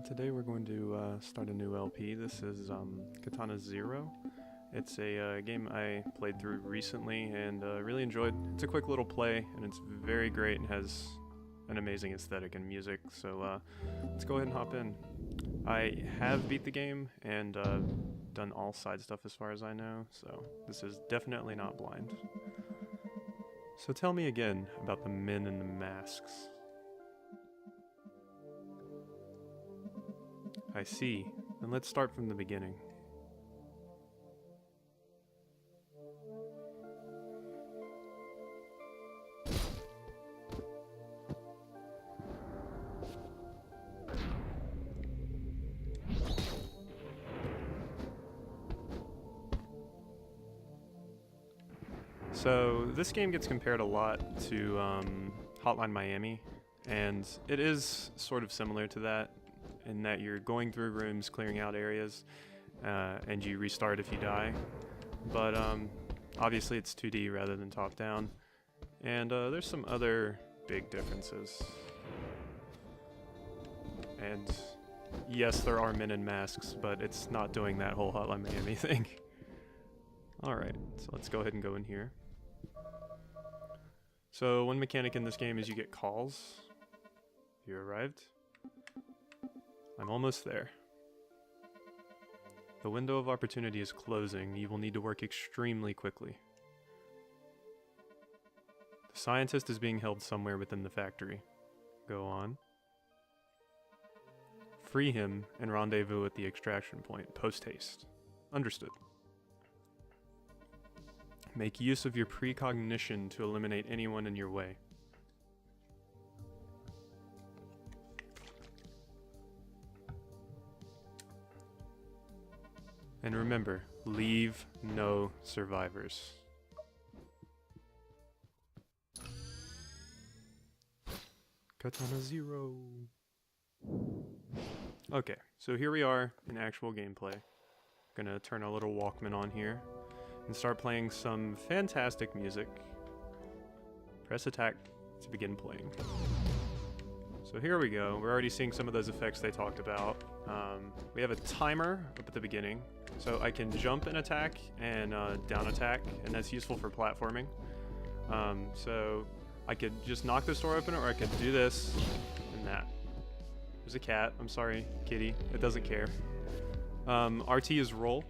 Today we're going to start a new LP. This is Katana ZERO. It's a game I played through recently and really enjoyed. It's a quick little play and it's very great and has an amazing aesthetic and music, so let's go ahead and hop in. I have beat the game and done all side stuff as far as I know, so this is definitely not blind. So tell me again about the men in the masks. I see. Then let's start from the beginning. So this game gets compared a lot to Hotline Miami, and it is sort of similar to that in that you're going through rooms, clearing out areas, and you restart if you die. But obviously it's 2D rather than top-down, and there's some other big differences. And yes, there are men in masks, but it's not doing that whole Hotline Miami thing. Alright, so let's go ahead and go in here. So one mechanic in this game is you get calls. You arrived? I'm almost there. The window of opportunity is closing. You will need to work extremely quickly. The scientist is being held somewhere within the factory. Go on. Free him and rendezvous at the extraction point, post-haste. Understood. Make use of your precognition to eliminate anyone in your way. And remember, leave no survivors. Katana ZERO. Okay, so here we are in actual gameplay. Gonna turn our little Walkman on here and start playing some fantastic music. Press attack to begin playing. So here we go. We're already seeing some of those effects they talked about. We have a timer up at the beginning, so I can jump and attack and down attack, and that's useful for platforming. So I could just knock this door open, or I could do this and that. There's a cat. I'm sorry, kitty. It doesn't care. RT is roll.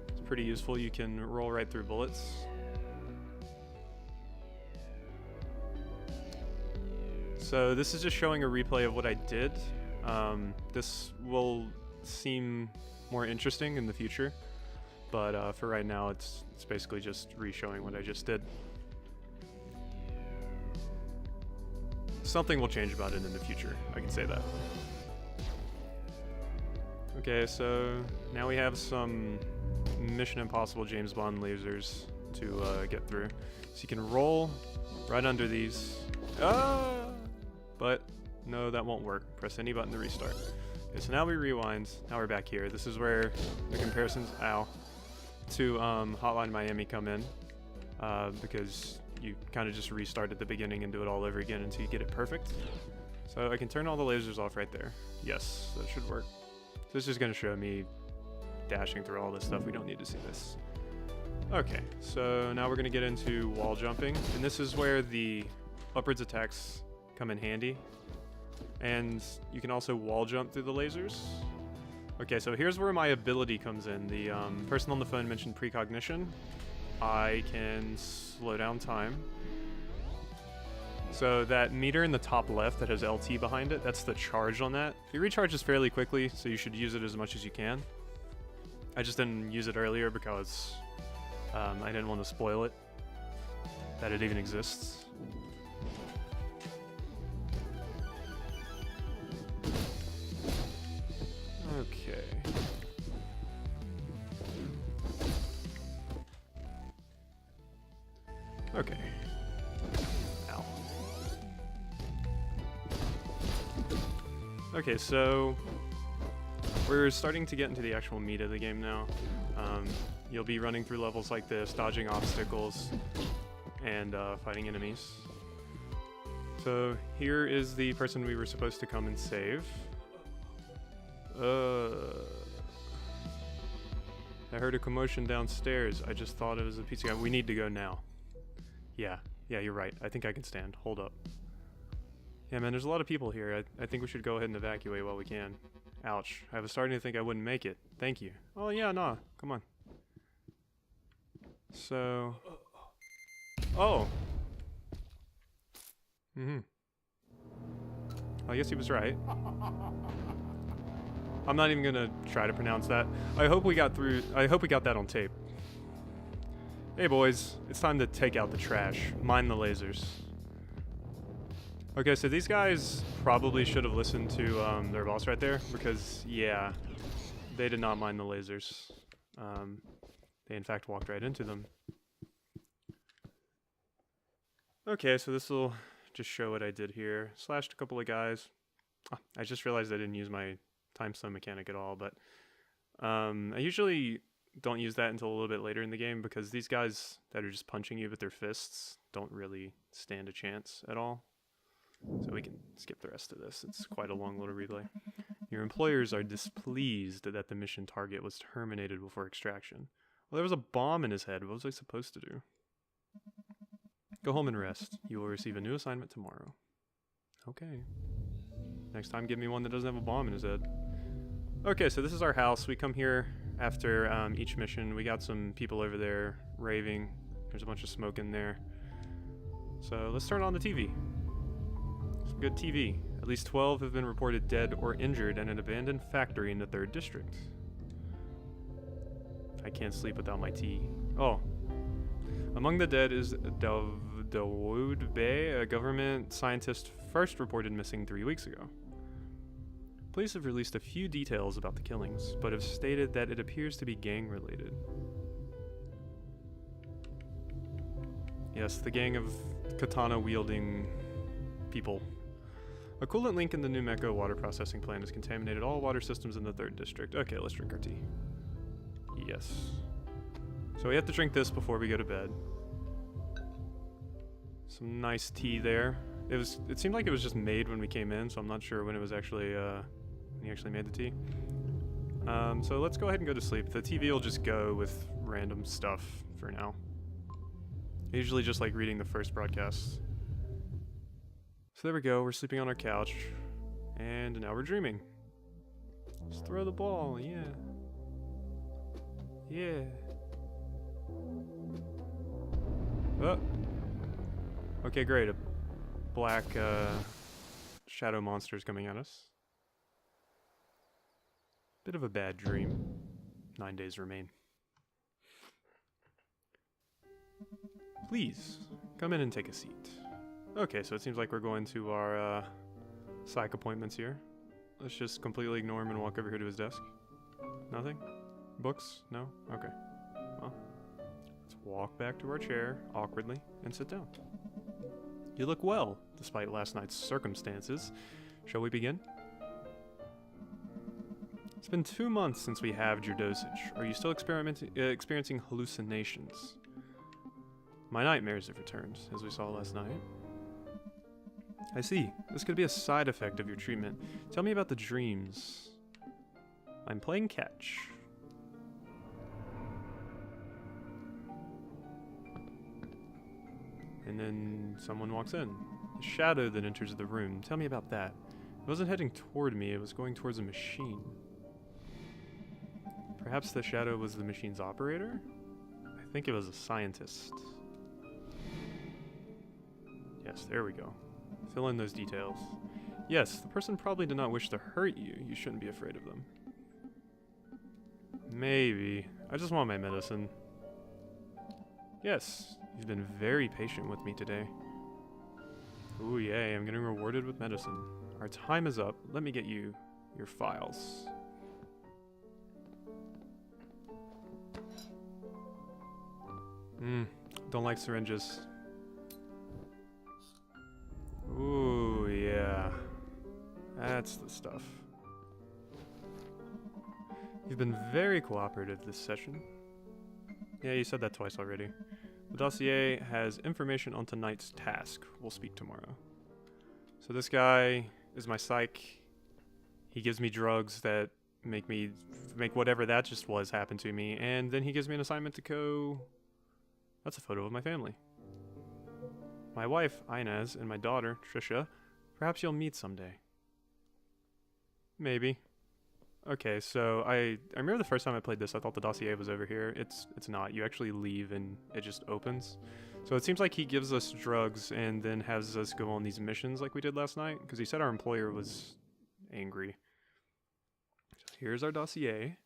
It's pretty useful. You can roll right through bullets. So this is just showing a replay of what I did. This will seem more interesting in the future, but for right now it's basically just re-showing what I just did. Something will change about it in the future, I can say that. Okay, so now we have some Mission Impossible James Bond lasers to get through. So you can roll right under these. But no, that won't work. Press any button to restart. Okay, so now we rewind. Now we're back here. This is where the comparisons, to Hotline Miami come in, because you kind of just restart at the beginning and do it all over again until you get it perfect. So I can turn all the lasers off right there. Yes, that should work. So this is going to show me dashing through all this stuff. We don't need to see this. Okay, so now we're going to get into wall jumping, and this is where the upwards attacks come in handy. And you can also wall jump through the lasers. Okay, so here's where my ability comes in. The person on the phone mentioned precognition. I can slow down time. So that meter in the top left that has LT behind it, that's the charge on that. It recharges fairly quickly, so you should use it as much as you can. I just didn't use it earlier because I didn't want to spoil it, that it even exists. Okay. Okay. Ow. Okay, so we're starting to get into the actual meat of the game now. You'll be running through levels like this, dodging obstacles, and fighting enemies. So here is the person we were supposed to come and save. I heard a commotion downstairs. I just thought it was a pizza guy. We need to go now. Yeah, you're right. I think I can stand. Hold up. Yeah, man, there's a lot of people here. I think we should go ahead and evacuate while we can. Ouch. I was starting to think I wouldn't make it. Thank you. Oh, yeah, nah. Come on. So... Oh! I guess he was right. I'm not even gonna try to pronounce that. I hope we got that on tape. Hey boys, it's time to take out the trash. Mind the lasers. Okay, so these guys probably should have listened to their boss right there, because yeah, they did not mind the lasers. They in fact walked right into them. Okay, so this will just show what I did here. Slashed a couple of guys. I just realized I didn't use my time slow mechanic at all, but I usually don't use that until a little bit later in the game, because these guys that are just punching you with their fists don't really stand a chance at all. So we can skip the rest of this. It's quite a long little replay. Your employers are displeased that the mission target was terminated before extraction. Well, there was a bomb in his head. What was I supposed to do? Go home and rest. You will receive a new assignment tomorrow. Okay. Next time, give me one that doesn't have a bomb in his head. Okay, so this is our house. We come here after each mission. We got some people over there raving. There's a bunch of smoke in there. So let's turn on the TV. Some good TV. At least 12 have been reported dead or injured in an abandoned factory in the 3rd District. I can't sleep without my tea. Oh. Among the dead is Dawood Bey, a government scientist first reported missing 3 weeks ago. Police have released a few details about the killings, but have stated that it appears to be gang-related. Yes, the gang of katana-wielding people. A coolant leak in the New Mexico water processing plant has contaminated all water systems in the 3rd District. Okay, let's drink our tea. Yes. So we have to drink this before we go to bed. Some nice tea there. It seemed like it was just made when we came in, so I'm not sure when it was actually when he actually made the tea. So let's go ahead and go to sleep. The TV will just go with random stuff for now. I usually just like reading the first broadcast. So there we go, we're sleeping on our couch. And now we're dreaming. Just throw the ball, yeah. Yeah. Oh. Okay, great. A black shadow monster is coming at us. Bit of a bad dream. 9 days remain. Please, come in and take a seat. Okay, so it seems like we're going to our psych appointments here. Let's just completely ignore him and walk over here to his desk. Nothing? Books? No? Okay. Well, let's walk back to our chair, awkwardly, and sit down. You look well, despite last night's circumstances. Shall we begin? It's been 2 months since we halved your dosage. Are you still experiencing hallucinations? My nightmares have returned, as we saw last night. I see. This could be a side effect of your treatment. Tell me about the dreams. I'm playing catch. And then someone walks in. A shadow that enters the room. Tell me about that. It wasn't heading toward me, it was going towards a machine. Perhaps the shadow was the machine's operator? I think it was a scientist. Yes, there we go. Fill in those details. Yes, the person probably did not wish to hurt you. You shouldn't be afraid of them. Maybe. I just want my medicine. Yes, you've been very patient with me today. Ooh, yay, I'm getting rewarded with medicine. Our time is up. Let me get you your files. Don't like syringes. Ooh, yeah. That's the stuff. You've been very cooperative this session. Yeah, you said that twice already. The dossier has information on tonight's task. We'll speak tomorrow. So this guy is my psych. He gives me drugs that make whatever that just was happen to me, and then he gives me an assignment to go. That's a photo of my family. My wife, Inez, and my daughter, Trisha. Perhaps you'll meet someday. Maybe. Okay, so I remember the first time I played this, I thought the dossier was over here. It's not. You actually leave and it just opens. So it seems like he gives us drugs and then has us go on these missions like we did last night, because he said our employer was angry. So here's our dossier.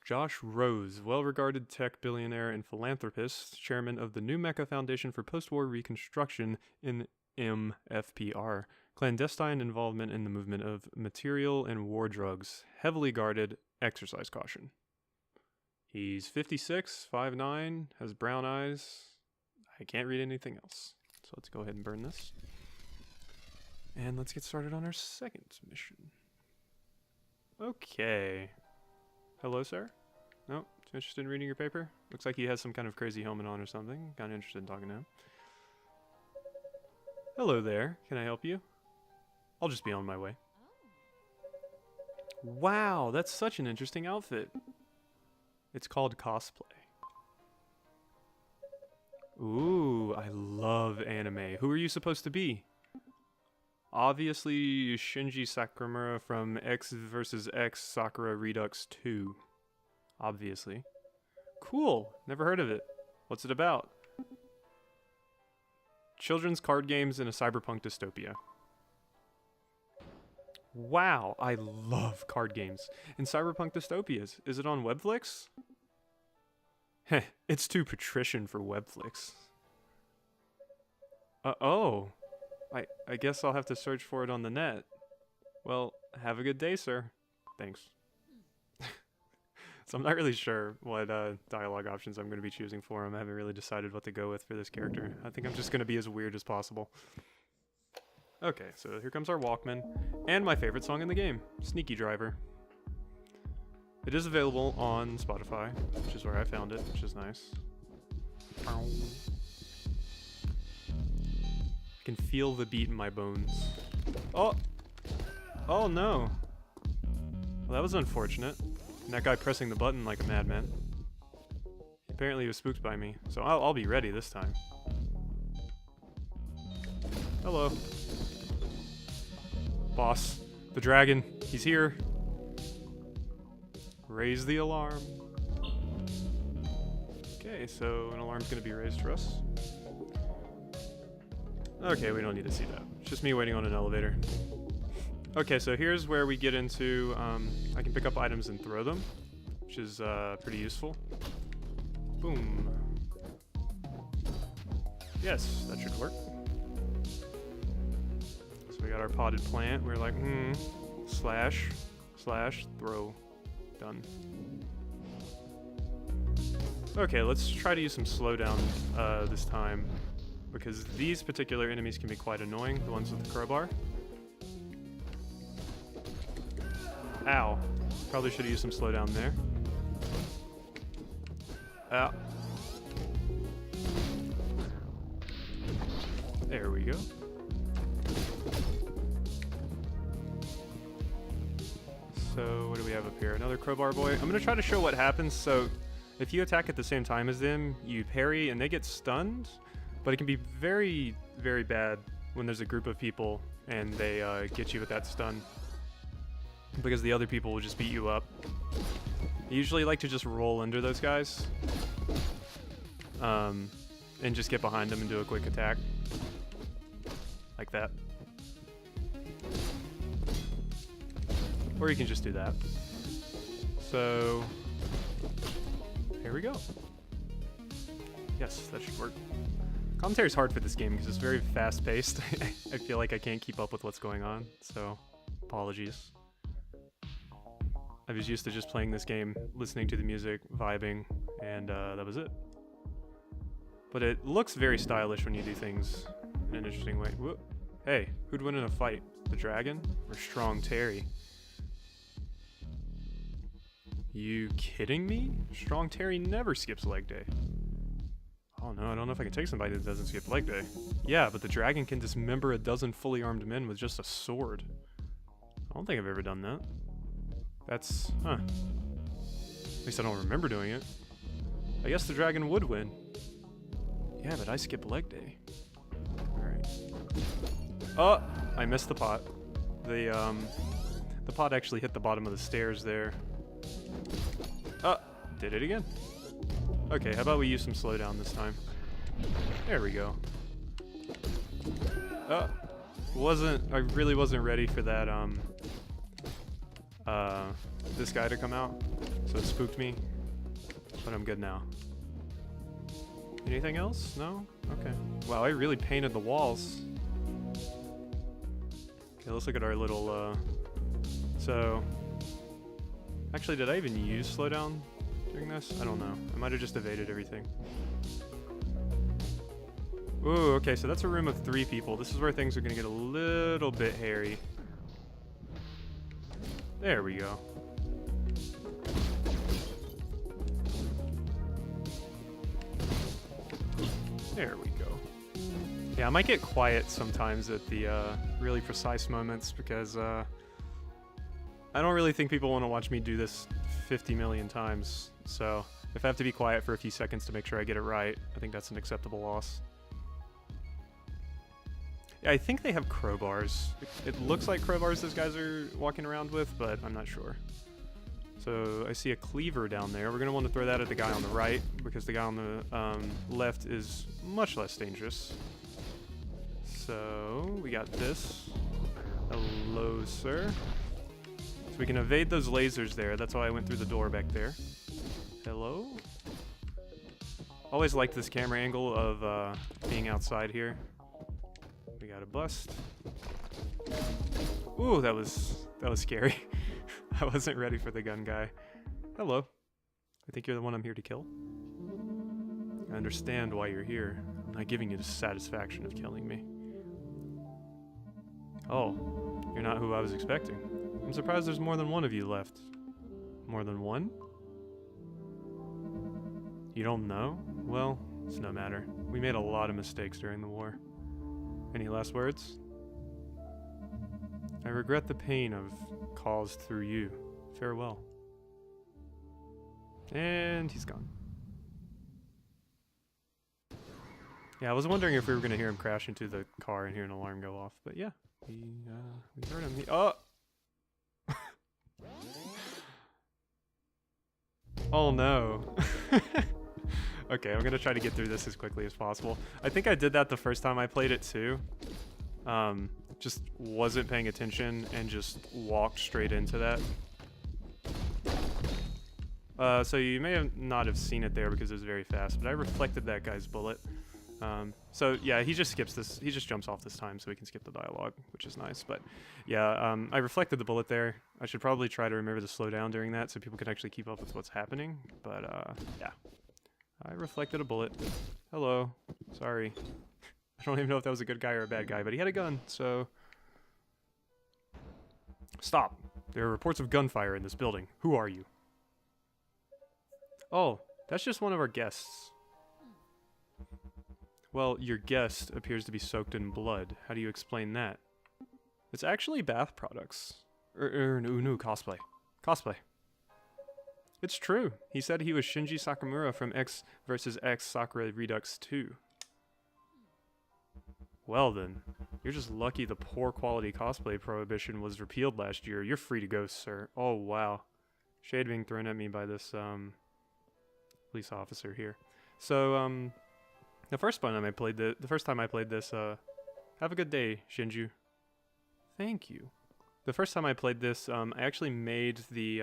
Josh Rose, well-regarded tech billionaire and philanthropist, chairman of the New Mecca Foundation for Post-War Reconstruction in MFPR. Clandestine involvement in the movement of material and war drugs. Heavily guarded. Exercise caution. He's 56, 5'9", has brown eyes. I can't read anything else. So let's go ahead and burn this. And let's get started on our second mission. Okay. Hello, sir? No? Too interested in reading your paper? Looks like he has some kind of crazy helmet on or something. Kind of interested in talking to him. Hello there. Can I help you? I'll just be on my way. Wow, that's such an interesting outfit. It's called cosplay. Ooh, I love anime. Who are you supposed to be? Obviously, Shinji Sakuramura from X vs. X Sakura Redux 2. Obviously. Cool. Never heard of it. What's it about? Children's card games in a cyberpunk dystopia. Wow, I love card games in cyberpunk dystopias. Is it on Webflix? Heh, it's too patrician for Webflix. Oh. I guess I'll have to search for it on the net. Well, have a good day, sir. Thanks. So I'm not really sure what dialogue options I'm going to be choosing for him. I haven't really decided what to go with for this character. I think I'm just going to be as weird as possible. Okay, so here comes our Walkman, and my favorite song in the game, Sneaky Driver. It is available on Spotify, which is where I found it, which is nice. I can feel the beat in my bones. Oh! Oh no! Well, that was unfortunate. And that guy pressing the button like a madman. Apparently he was spooked by me, so I'll be ready this time. Hello. Boss. The dragon. He's here. Raise the alarm. Okay, so an alarm's gonna be raised for us. Okay, we don't need to see that. It's just me waiting on an elevator. Okay, so here's where we get into, I can pick up items and throw them, which is pretty useful. Boom. Yes, that should work. So we got our potted plant. We're like, slash, throw. Done. Okay, let's try to use some slowdown this time, because these particular enemies can be quite annoying, the ones with the crowbar. Ow. Probably should have used some slowdown there. Ow. There we go. So, what do we have up here? Another crowbar boy. I'm going to try to show what happens. So, if you attack at the same time as them, you parry and they get stunned. But it can be very, very bad when there's a group of people and they get you with that stun, because the other people will just beat you up. I usually like to just roll under those guys and just get behind them and do a quick attack like that. Or you can just do that. So here we go. Yes, that should work. Commentary's hard for this game because it's very fast-paced. I feel like I can't keep up with what's going on, so apologies. I was used to just playing this game, listening to the music, vibing, and that was it. But it looks very stylish when you do things in an interesting way. Whoop. Hey, who'd win in a fight? The dragon or Strong Terry? You kidding me? Strong Terry never skips leg day. Oh no, I don't know if I can take somebody that doesn't skip leg day. Yeah, but the dragon can dismember a dozen fully armed men with just a sword. I don't think I've ever done that. That's... huh. At least I don't remember doing it. I guess the dragon would win. Yeah, but I skipped leg day. Alright. Oh! I missed the pot. The pot actually hit the bottom of the stairs there. Oh! Did it again. Okay, how about we use some slowdown this time? There we go. Oh! I really wasn't ready for that, this guy to come out. So it spooked me. But I'm good now. Anything else? No? Okay. Wow, I really painted the walls. Okay, let's look at our little, so... Actually, did I even use slowdown during this? I don't know. I might have just evaded everything. Ooh, okay, so that's a room of 3 people. This is where things are gonna get a little bit hairy. There we go. There we go. Yeah, I might get quiet sometimes at the really precise moments because I don't really think people want to watch me do this 50 million times. So if I have to be quiet for a few seconds to make sure I get it right, I think that's an acceptable loss. Yeah, I think they have crowbars. It looks like crowbars those guys are walking around with, but I'm not sure. So I see a cleaver down there. We're going to want to throw that at the guy on the right because the guy on the left is much less dangerous. So we got this. Hello, sir. So we can evade those lasers there. That's why I went through the door back there. Hello? Always liked this camera angle of being outside here. We got a bust. Ooh, that was scary. I wasn't ready for the gun guy. Hello. I think you're the one I'm here to kill. I understand why you're here. I'm not giving you the satisfaction of killing me. Oh, you're not who I was expecting. I'm surprised there's more than one of you left. More than one? You don't know? Well, it's no matter. We made a lot of mistakes during the war. Any last words? I regret the pain I've caused through you. Farewell. And he's gone. Yeah, I was wondering if we were going to hear him crash into the car and hear an alarm go off, but yeah, we heard him. Oh! Oh no. Okay, I'm going to try to get through this as quickly as possible. I think I did that the first time I played it too. Just wasn't paying attention and just walked straight into that. So you may not have seen it there because it was very fast, but I reflected that guy's bullet. So yeah, he just skips this. He just jumps off this time so we can skip the dialogue, which is nice. But yeah, I reflected the bullet there. I should probably try to remember to slow down during that so people can actually keep up with what's happening. But yeah, I reflected a bullet. Hello. Sorry. I don't even know if that was a good guy or a bad guy, but he had a gun, so... Stop. There are reports of gunfire in this building. Who are you? Oh, that's just one of our guests. Well, your guest appears to be soaked in blood. How do you explain that? It's actually bath products. No, cosplay. Cosplay. It's true. He said he was Shinji Sakamura from X vs. X Sakura Redux 2. Well then, you're just lucky the poor quality cosplay prohibition was repealed last year. You're free to go, sir. Oh wow. Shade being thrown at me by this police officer here. So the first time I played this, have a good day, Shinju. Thank you. The first time I played this, I actually made the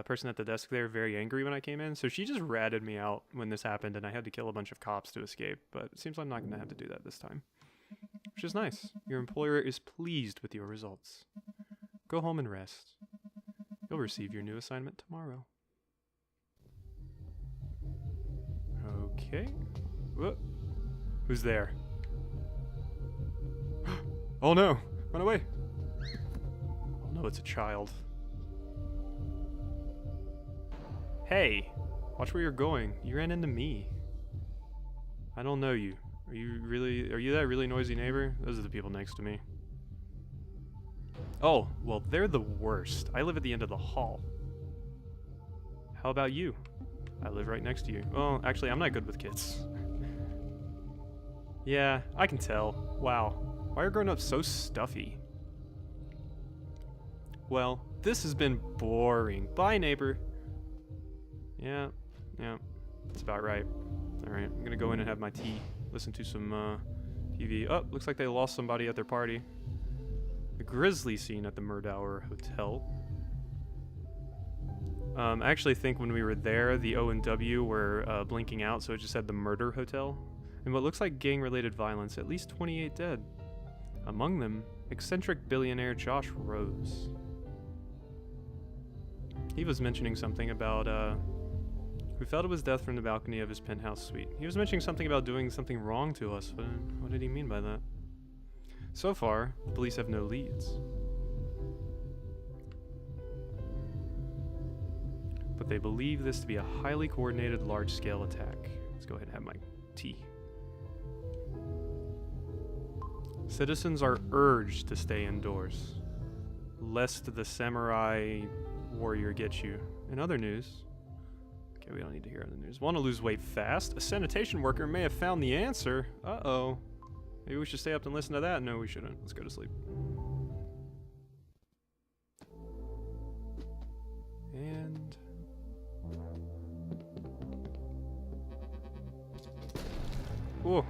person at the desk there very angry when I came in, so she just ratted me out when this happened, and I had to kill a bunch of cops to escape, but it seems I'm not going to have to do that this time. Which is nice. Your employer is pleased with your results. Go home and rest. You'll receive your new assignment tomorrow. Okay. Whoa. Who's there? Oh no! Run away! Oh no, it's a child. Hey! Watch where you're going. You ran into me. I don't know you. Are you that really noisy neighbor? Those are the people next to me. Oh, well, they're the worst. I live at the end of the hall. How about you? I live right next to you. Well, actually, I'm not good with kids. Yeah, I can tell. Wow. Why are grown-ups so stuffy? Well, this has been boring. Bye, neighbor. Yeah, that's about right. Alright, I'm gonna go in and have my tea. Listen to some, TV. Oh, looks like they lost somebody at their party. The grisly scene at the Murdower Hotel. I actually think when we were there, the O and W were blinking out, so it just said the Murder Hotel. And what looks like gang-related violence, at least 28 dead. Among them, eccentric billionaire Josh Rose. He was mentioning something about, who fell to his death from the balcony of his penthouse suite. He was mentioning something about doing something wrong to us, but what did he mean by that? So far, the police have no leads. But they believe this to be a highly coordinated, large-scale attack. Let's go ahead and have my tea. Citizens are urged to stay indoors, lest the samurai warrior get you. In other news... Okay, we don't need to hear other news. Want to lose weight fast? A sanitation worker may have found the answer. Uh-oh. Maybe we should stay up and listen to that? No, we shouldn't. Let's go to sleep. And... Whoa.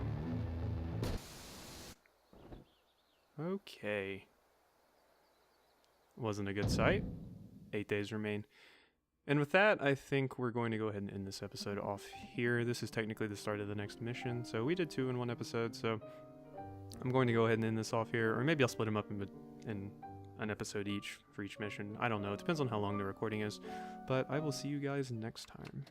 Okay. Wasn't a good sight. 8 days remain. And with that, I think we're going to go ahead and end this episode off here. This is technically the start of the next mission, so we did 2 in 1 episode, so I'm going to go ahead and end this off here, or maybe I'll split them up in an episode each for each mission. I don't know. It depends on how long the recording is, but I will see you guys next time.